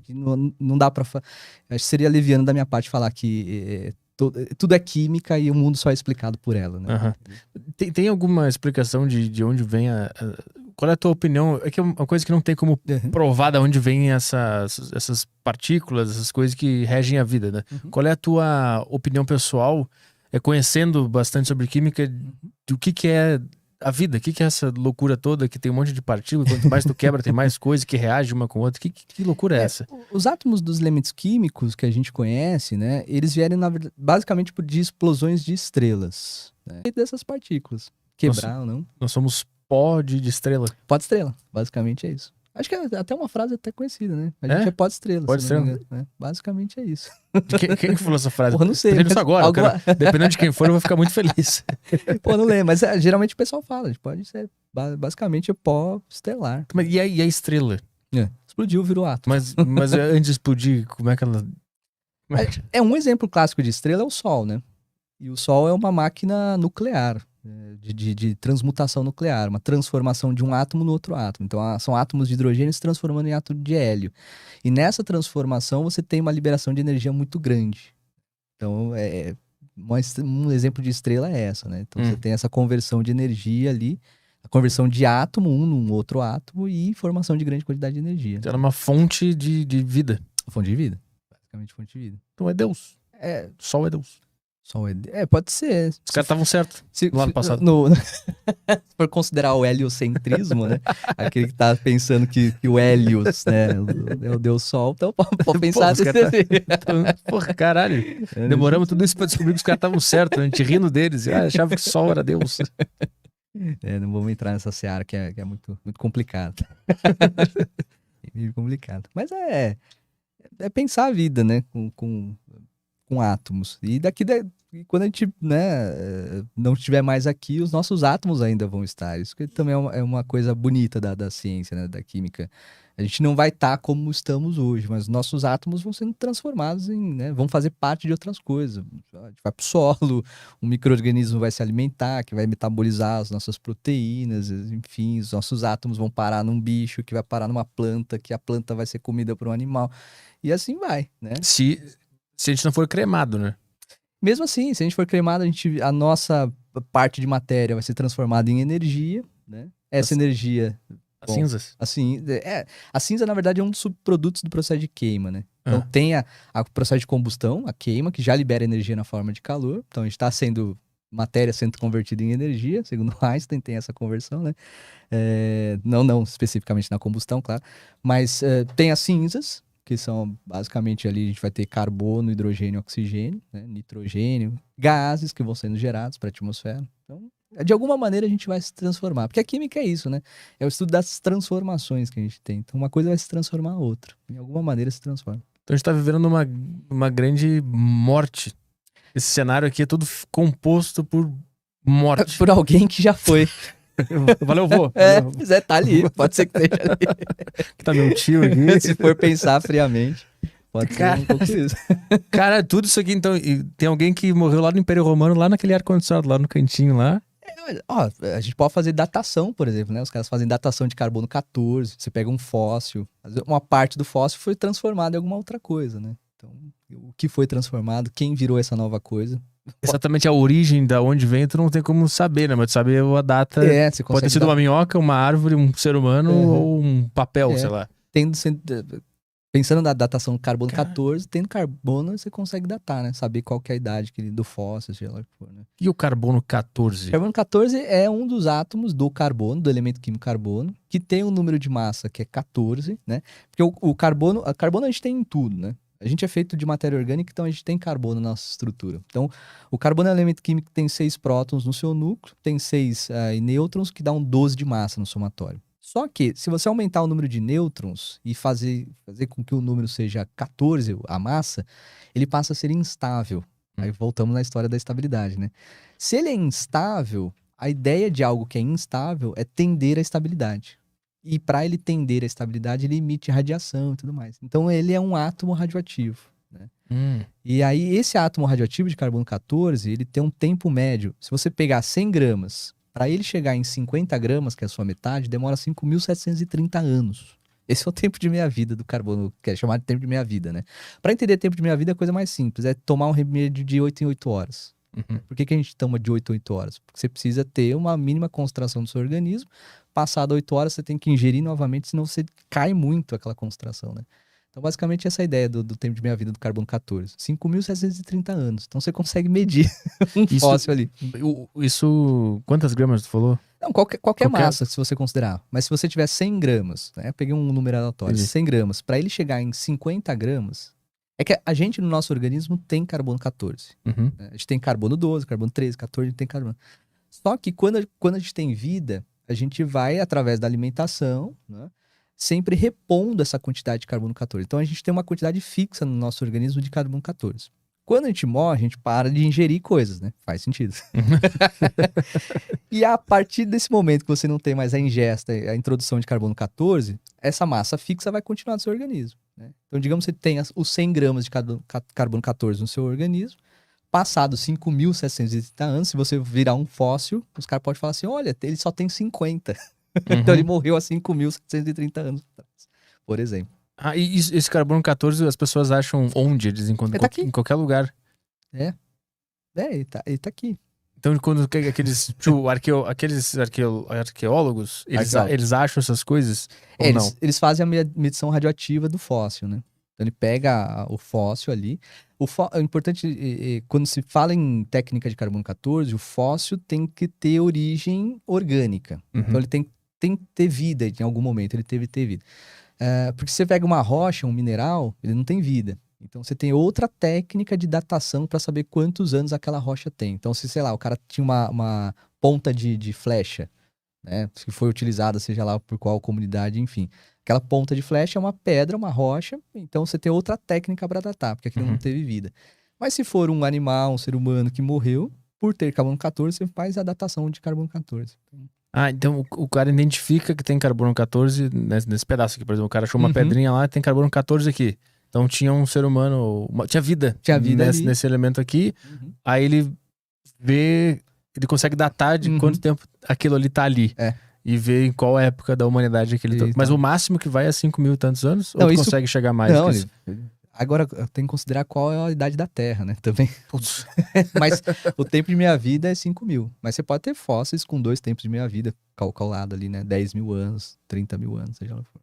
Que não dá pra... Acho que seria leviano da minha parte falar que tudo é química e o mundo só é explicado por ela, né? Tem alguma explicação de onde vem qual é a tua opinião? É que é uma coisa que não tem como provar de onde vêm essas partículas, essas coisas que regem a vida, né? Qual é a tua opinião pessoal, conhecendo bastante sobre química, do que é a vida? O que é essa loucura toda que tem um monte de partículas, quanto mais tu quebra, tem mais coisa que reage uma com a outra. Que loucura é essa? Os átomos dos elementos químicos que a gente conhece, né? Eles vieram basicamente de explosões de estrelas, né? E dessas partículas. Quebrar ou não. Nós somos pó de estrela. Pó de estrela, basicamente é isso. Acho que é até uma frase até conhecida, né? A gente é pó de estrela. Pó de estrela. Engano, né? Basicamente é isso. Quem falou essa frase? Porra, não sei. Tô isso agora, dependendo de quem for, eu vou ficar muito feliz. Pô, não lembro, mas geralmente o pessoal fala, pode ser basicamente pó estelar. E a estrela? Explodiu, virou átomo. Mas antes de explodir, como é que ela... É um exemplo clássico de estrela é o Sol, né? E o Sol é uma máquina nuclear, de transmutação nuclear, uma transformação de um átomo no outro átomo. Então, são átomos de hidrogênio se transformando em átomo de hélio. E nessa transformação, você tem uma liberação de energia muito grande. Então, um exemplo de estrela é essa, né? Então, você tem essa conversão de energia ali, a conversão de átomo, um num outro átomo, e formação de grande quantidade de energia. Então, era uma fonte de vida. Fonte de vida. Basicamente, fonte de vida. Então, é Deus. Sol é Deus. Sol pode ser. Os caras estavam certos no ano passado. Se for considerar o heliocentrismo, né? Aquele que tá pensando que o Hélios, né? É o Deus Sol, então pode pensar assim. Porra, caralho. Demoramos tudo isso pra descobrir que os caras estavam certos. A gente rindo deles. Achava que o Sol era Deus. Não vamos entrar nessa seara que é muito, muito complicado. É complicado. Mas é pensar a vida, né? Com átomos. E quando a gente, né, não estiver mais aqui, os nossos átomos ainda vão estar. Isso que também é uma coisa bonita da ciência, né, da química. A gente não vai estar como estamos hoje, mas nossos átomos vão sendo transformados né, vão fazer parte de outras coisas. A gente vai pro solo, um micro-organismo vai se alimentar, que vai metabolizar as nossas proteínas, enfim, os nossos átomos vão parar num bicho, que vai parar numa planta, que a planta vai ser comida por um animal. E assim vai, né? Se a gente não for cremado, né? Mesmo assim, se a gente for cremado, a nossa parte de matéria vai ser transformada em energia, né? Essa energia... As cinzas? A cinza, na verdade, é um dos subprodutos do processo de queima, né? Então tem o processo de combustão, a queima, que já libera energia na forma de calor. Então a gente está matéria sendo convertida em energia, segundo Einstein tem essa conversão, né? Não especificamente na combustão, claro. Mas tem as cinzas, que são basicamente ali a gente vai ter carbono, hidrogênio, oxigênio, né? Nitrogênio, gases que vão sendo gerados para a atmosfera. Então, de alguma maneira a gente vai se transformar, porque a química é isso, né? É o estudo das transformações que a gente tem. Então uma coisa vai se transformar a outra, em alguma maneira se transforma. Então a gente tá vivendo numa grande morte. Esse cenário aqui é todo composto por morte. Por alguém que já foi. Valeu, vô. Tá ali, pode ser que esteja ali. Que tá meu tio aqui. Se for pensar friamente, pode ser um pouco isso. Cara, tudo isso aqui, então, tem alguém que morreu lá no Império Romano, lá naquele ar-condicionado, lá no cantinho lá. A gente pode fazer datação, por exemplo, né? Os caras fazem datação de carbono 14, você pega um fóssil, uma parte do fóssil foi transformada em alguma outra coisa, né? Então, o que foi transformado, quem virou essa nova coisa... Exatamente a origem da onde vem, tu não tem como saber, né? Mas tu sabe a data. Pode ter sido uma minhoca, uma árvore, um ser humano ou um papel, sei lá. Pensando na datação do carbono 14, tendo carbono, você consegue datar, né? Saber qual que é a idade do fóssil, sei lá o que for, né? E o carbono 14? O carbono 14 é um dos átomos do carbono, do elemento químico carbono, que tem um número de massa que é 14, né? Porque o carbono a gente tem em tudo, né? A gente é feito de matéria orgânica, então a gente tem carbono na nossa estrutura. Então, o carbono é um elemento químico que tem 6 prótons no seu núcleo, tem 6 nêutrons, que dá um 12 de massa no somatório. Só que, se você aumentar o número de nêutrons e fazer com que o número seja 14, a massa, ele passa a ser instável. Aí voltamos na história da estabilidade, né? Se ele é instável, a ideia de algo que é instável é tender à estabilidade. E para ele tender à estabilidade, ele emite radiação e tudo mais. Então, ele é um átomo radioativo, né? E aí, esse átomo radioativo de carbono 14, ele tem um tempo médio. Se você pegar 100 gramas, para ele chegar em 50 gramas, que é a sua metade, demora 5.730 anos. Esse é o tempo de meia-vida do carbono, que é chamado de tempo de meia-vida, né? Para entender tempo de meia-vida, a coisa mais simples é tomar um remédio de 8 em 8 horas. Uhum. Por que a gente toma de 8 em 8 horas? Porque você precisa ter uma mínima concentração do seu organismo. Passado 8 horas, você tem que ingerir novamente, senão você cai muito aquela concentração, né? Então, basicamente, essa é a ideia do tempo de meia-vida do carbono 14. 5.730 anos. Então, você consegue medir um fóssil ali. Isso, quantas gramas tu falou? Não, qualquer massa, se você considerar. Mas se você tiver 100 gramas, né? Eu peguei um número aleatório, Entendi. 100 gramas. Para ele chegar em 50 gramas, é que a gente, no nosso organismo, tem carbono 14. Uhum. Né? A gente tem carbono 12, carbono 13, 14, a gente tem carbono. Só que quando a gente tem vida, a gente vai, através da alimentação, né, sempre repondo essa quantidade de carbono 14. Então a gente tem uma quantidade fixa no nosso organismo de carbono 14. Quando a gente morre, a gente para de ingerir coisas, né? Faz sentido. E a partir desse momento que você não tem mais a ingesta, a introdução de carbono 14, essa massa fixa vai continuar no seu organismo. Né? Então, digamos que você tem os 100 gramas de carbono 14 no seu organismo, passados 5.730 anos, se você virar um fóssil, os caras podem falar assim, olha, ele só tem 50. Então ele morreu há 5.730 anos atrás, por exemplo. Ah, e esse carbono 14 as pessoas acham onde? Eles encontram Ele tá aqui. em qualquer lugar. Ele tá aqui. Então, quando aqueles, tipo, aqueles arqueólogos, eles acham essas coisas ou não? Eles fazem a medição radioativa do fóssil, né? Então ele pega o fóssil ali. É importante, quando se fala em técnica de carbono 14, o fóssil tem que ter origem orgânica. Uhum. Então ele tem que ter vida em algum momento, ele teve que ter vida. Porque se você pega uma rocha, um mineral, ele não tem vida. Então você tem outra técnica de datação para saber quantos anos aquela rocha tem. Então, se, sei lá, o cara tinha uma ponta de flecha, né? Que foi utilizada, seja lá por qual comunidade, enfim. Aquela ponta de flecha é uma pedra, uma rocha, então você tem outra técnica para datar, porque aquilo não teve vida. Mas se for um animal, um ser humano que morreu, por ter carbono 14, você faz a datação de carbono 14. Ah, então o cara identifica que tem carbono 14 nesse pedaço aqui, por exemplo. O cara achou uma pedrinha lá, tem carbono 14 aqui. Então tinha um ser humano, tinha vida nesse elemento aqui. Aí ele vê, ele consegue datar de quanto tempo aquilo ali tá ali. E ver em qual época da humanidade aquele tá. Mas o máximo que vai é 5.000 e tantos anos? Não, ou tu consegue chegar mais que isso? Agora eu tenho que considerar qual é a idade da Terra, né? Também. Mas o tempo de meia-vida é 5.000. Mas você pode ter fósseis com 2 tempos de meia-vida calculado ali, né? 10.000 anos, 30.000 anos, seja lá for.